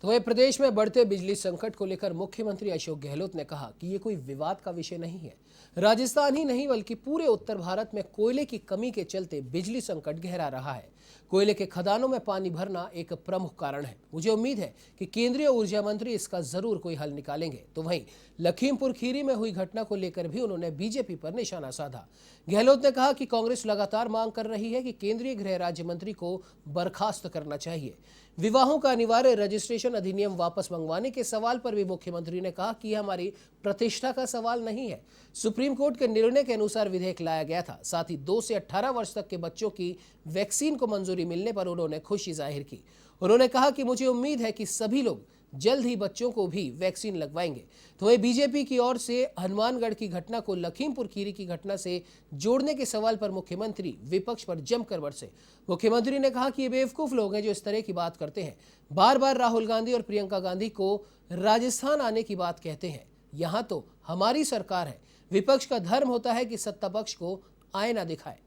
तो वहीं प्रदेश में बढ़ते बिजली संकट को लेकर मुख्यमंत्री अशोक गहलोत ने कहा कि ये कोई विवाद का विषय नहीं है। राजस्थान ही नहीं बल्कि पूरे उत्तर भारत में कोयले की कमी के चलते बिजली संकट गहरा रहा है। कोयले के खदानों में पानी भरना एक प्रमुख कारण है। मुझे उम्मीद है कि केंद्रीय ऊर्जा मंत्री इसका जरूर कोई हल निकालेंगे। तो वहीं लखीमपुर खीरी में हुई घटना को लेकर भी उन्होंने बीजेपी पर निशाना साधा। गहलोत ने कहा कि कांग्रेस लगातार मांग कर रही है कि केंद्रीय गृह राज्य मंत्री को बर्खास्त करना चाहिए। विवाहों का अनिवार्य रजिस्ट्रेशन अधिनियम वापस मंगवाने के सवाल पर भी मुख्यमंत्री ने कहा कि यह हमारी प्रतिष्ठा का सवाल नहीं है। सुप्रीम कोर्ट के निर्णय के अनुसार विधेयक लाया गया था। साथ ही 2 से 18 वर्ष तक के बच्चों की वैक्सीन को मंजूरी मिलने पर उन्होंने खुशी जाहिर की। उन्होंने कहा कि मुझे उम्मीद है कि सभी लोग जल्द ही बच्चों को भी वैक्सीन लगवाएंगे। तो वहीं बीजेपी की ओर से हनुमानगढ़ की घटना को लखीमपुर खीरी की घटना से जोड़ने के सवाल पर मुख्यमंत्री विपक्ष पर जमकर बरसे। मुख्यमंत्री ने कहा कि ये बेवकूफ लोग हैं जो इस तरह की बात करते हैं। बार बार राहुल गांधी और प्रियंका गांधी को राजस्थान आने की बात कहते हैं। यहां तो हमारी सरकार है। विपक्ष का धर्म होता है कि सत्ता पक्ष को आईना दिखाए।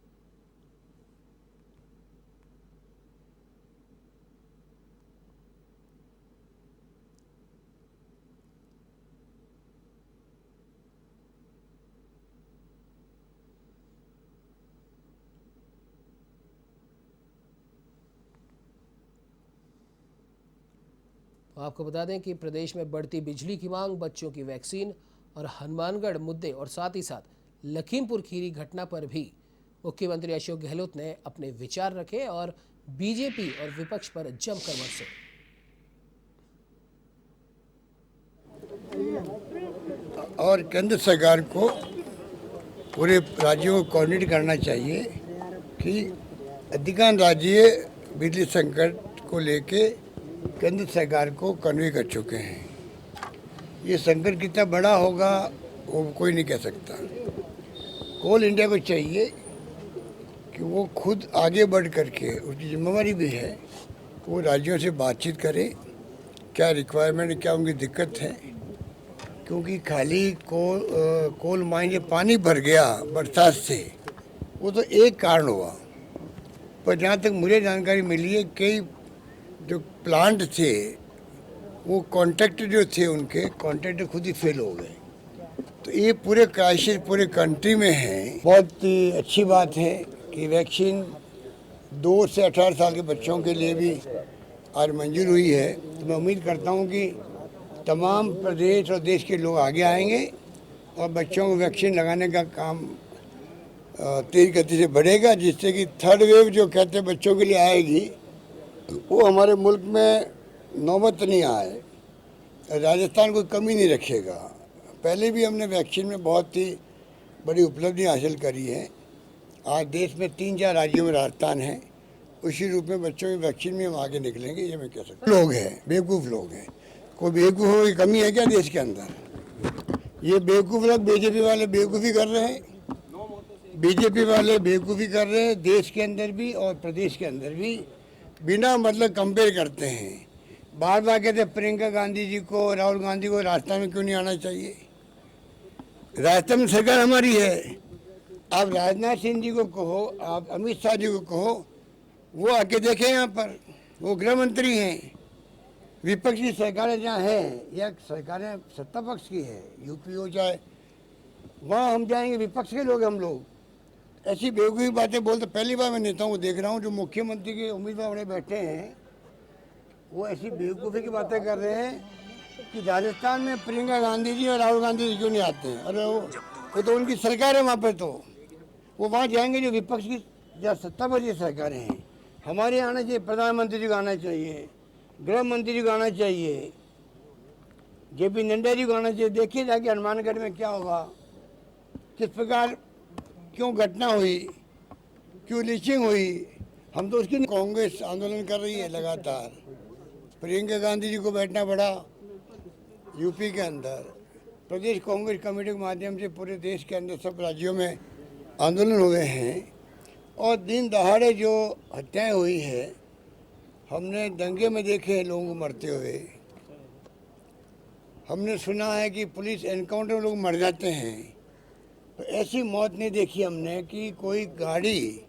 तो आपको बता दें कि प्रदेश में बढ़ती बिजली की मांग, बच्चों की वैक्सीन और हनुमानगढ़ मुद्दे और साथ ही साथ लखीमपुर खीरी घटना पर भी मुख्यमंत्री अशोक गहलोत ने अपने विचार रखे और बीजेपी और विपक्ष पर जमकर बरसे। और केंद्र सरकार को पूरे राज्यों को कोऑर्डिनेट करना चाहिए कि अधिकांश राज्य बिजली संकट को लेके केंद्र सरकार को कन्वे कर चुके हैं। ये संकट कितना बड़ा होगा वो कोई नहीं कह सकता। कोल इंडिया को चाहिए कि वो खुद आगे बढ़ करके, उसकी जिम्मेवारी भी है, वो राज्यों से बातचीत करे क्या रिक्वायरमेंट, क्या उनकी दिक्कत है। क्योंकि खाली कोल माइन में पानी भर गया बरसात से, वो तो एक कारण हुआ, पर जहाँ तक मुझे जानकारी मिली है कई जो प्लांट थे वो कॉन्ट्रैक्टर जो थे उनके कॉन्ट्रैक्टर खुद ही फेल हो गए। तो ये पूरे क्राइसिस पूरे कंट्री में है। बहुत ही अच्छी बात है कि वैक्सीन 2 से 18 साल के बच्चों के लिए भी आज मंजूर हुई है। तो मैं उम्मीद करता हूँ कि तमाम प्रदेश और देश के लोग आगे आएंगे और बच्चों को वैक्सीन लगाने का काम तेज गति से बढ़ेगा, जिससे कि थर्ड वेव जो कहते हैं बच्चों के लिए आएगी वो हमारे मुल्क में नौबत नहीं आए। राजस्थान कोई कमी नहीं रखेगा। पहले भी हमने वैक्सीन में बहुत ही बड़ी उपलब्धि हासिल करी है। आज देश में 3-4 राज्यों में राजस्थान है। उसी रूप में बच्चों की वैक्सीन में हम आगे निकलेंगे, ये मैं कह सकता हूँ। लोग हैं बेवकूफ़ लोग हैं। कोई बेवकूफ़ों की कमी है क्या देश के अंदर? ये बेवकूफ़ लोग बीजेपी वाले बेवकूफ़ी कर रहे हैं। बीजेपी वाले बेवकूफ़ी कर रहे हैं देश के अंदर भी और प्रदेश के अंदर भी। बिना मतलब कंपेयर करते हैं। बार बार कहते हैं प्रियंका गांधी जी को, राहुल गांधी को राजस्थान में क्यों नहीं आना चाहिए? राजस्थान में सरकार हमारी है। आप राजनाथ सिंह जी को कहो, आप अमित शाह जी को कहो, वो आके देखें यहाँ पर, वो गृह मंत्री हैं। विपक्ष की सरकारें जहाँ हैं या सरकारें सत्ता पक्ष की है, यूपी हो चाहे, वहाँ हम जाएंगे विपक्ष के लोग, हम लोग ऐसी बेवकूफ़ी बातें बोलते। पहली बार मैं नेताओं को देख रहा हूँ जो मुख्यमंत्री के उम्मीदवार बड़े बैठे हैं, वो ऐसी बेवकूफ़ी की बातें कर रहे हैं कि राजस्थान में प्रियंका गांधी जी और राहुल गांधी जी क्यों नहीं आते हैं। अरे वो तो उनकी सरकार है वहाँ पर, तो वो वहाँ जाएंगे जो विपक्ष की या सत्ता पर ये सरकारें हैं। हमारे यहाँ आना चाहिए, प्रधानमंत्री जी को आना चाहिए, गृह मंत्री जी को आना चाहिए, JP नड्डा जी को आना चाहिए। देखिए जाके हनुमानगढ़ में क्या होगा, किस प्रकार क्यों घटना हुई, क्यों लीचिंग हुई। हम तो उसकी कांग्रेस आंदोलन कर रही है लगातार। प्रियंका गांधी जी को बैठना पड़ा यूपी के अंदर। प्रदेश कांग्रेस कमेटी के माध्यम से पूरे देश के अंदर सब राज्यों में आंदोलन हुए हैं और दिन दहाड़े जो हत्याएं हुई है, हमने दंगे में देखे हैं लोगों को मरते हुए। हमने सुना है कि पुलिस एनकाउंटर में लोग मर जाते हैं। तो ऐसी मौत नहीं देखी हमने कि कोई गाड़ी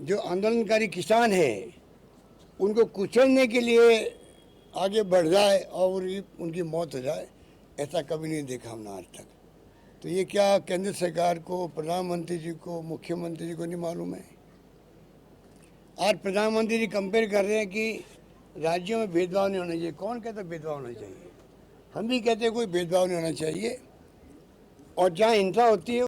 जो आंदोलनकारी किसान है उनको कुचलने के लिए आगे बढ़ जाए और उनकी मौत हो जाए, ऐसा कभी नहीं देखा हमने आज तक। तो ये क्या केंद्र सरकार को, प्रधानमंत्री जी को, मुख्यमंत्री जी को नहीं मालूम है? आज प्रधानमंत्री जी कंपेयर कर रहे हैं कि राज्यों में भेदभाव नहीं होना चाहिए। कौन कहता भेदभाव होना चाहिए? हम भी कहते हैं कोई भेदभाव नहीं होना चाहिए, और जहाँ हिंसा होती है